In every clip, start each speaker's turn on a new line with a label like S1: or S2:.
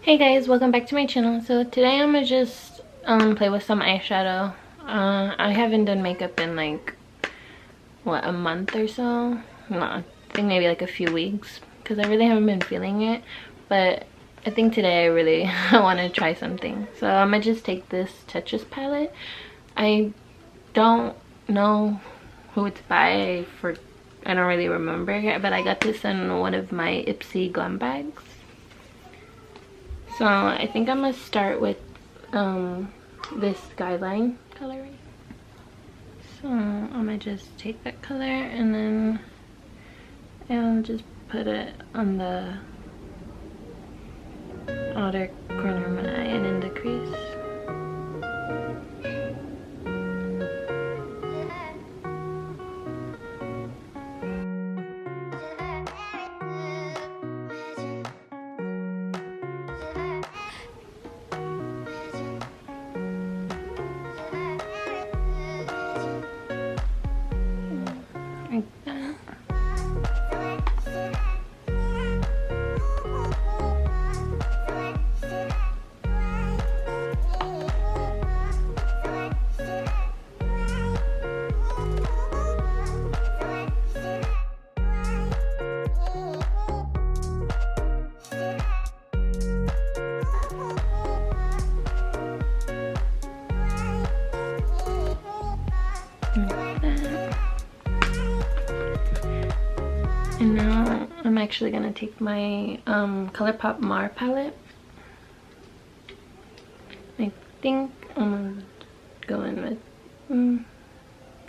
S1: Hey guys, welcome back to my channel. So today I'm gonna just play with some eyeshadow. I haven't done makeup in like what, a month or so. No, I think maybe like a few weeks because I really haven't been feeling it, but I think today I really want to try something. So I'm gonna just take this Tetris palette. I don't know who it's by. I don't really remember, but I got this in one of my Ipsy Glam bags. So I think I'm gonna start with this Skyline color. So I'm gonna just take that color and then I'll just put it on the outer corner of my eye and in the crease. Like that. And now I'm actually gonna take my Colourpop Mar palette. I think I'm gonna go in with,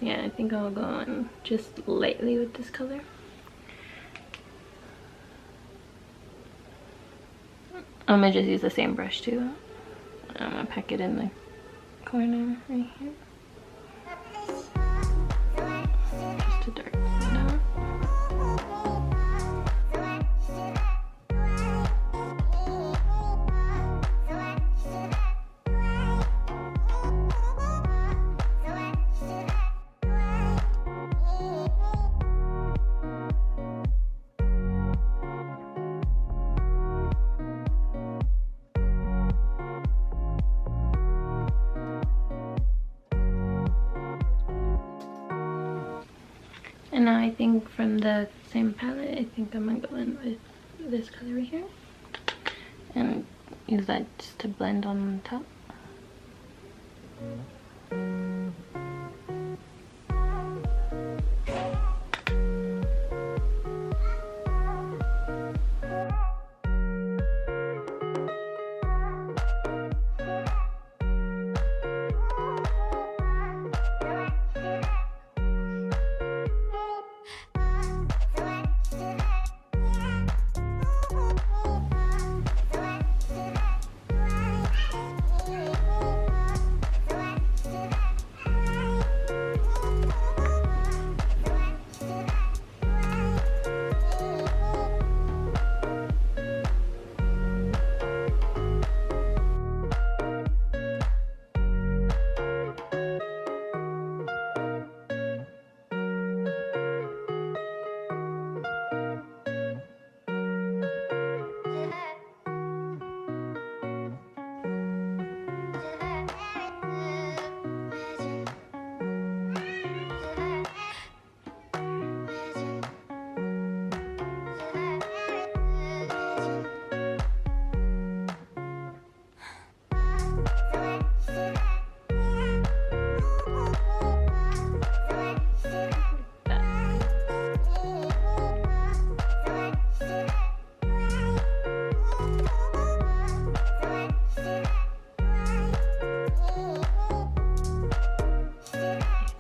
S1: yeah, I think I'll go in just lightly with this color. I'm gonna just use the same brush too. I'm gonna pack it in the corner right here. Just to darken it out. And now I think from the same palette, I think I'm gonna go in with this color right here and use that just to blend on top.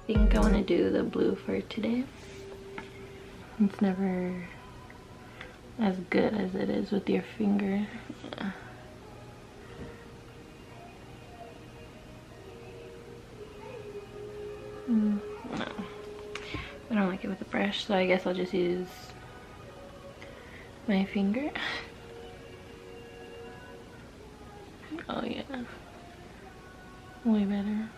S1: I think I want to do the blue for today. It's never as good as it is with your finger. No, I don't like it with a brush, so I guess I'll just use my finger. Oh yeah, way better.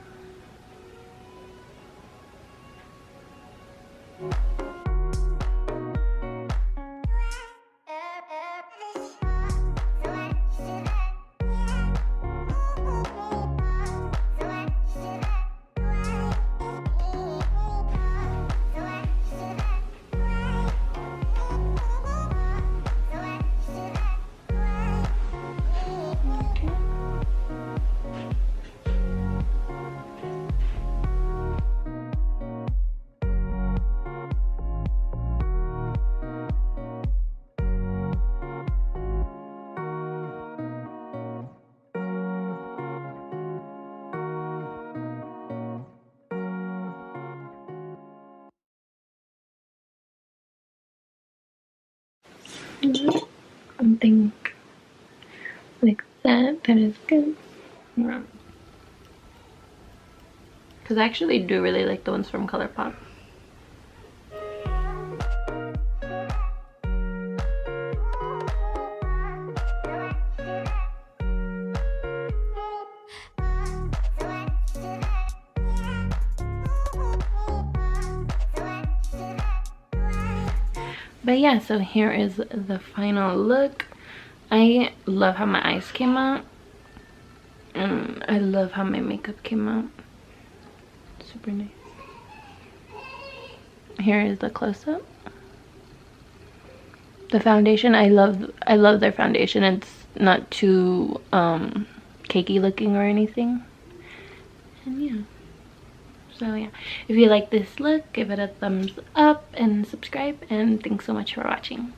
S1: Something like that. That is good. Yeah. Because I actually do really like the ones from Colourpop. But yeah, so here is the final look. I love how my eyes came out. And I love how my makeup came out. Super nice. Here is the close-up. The foundation, I love their foundation. It's not too cakey looking or anything. And yeah. So yeah, if you like this look, give it a thumbs up and subscribe, and thanks so much for watching.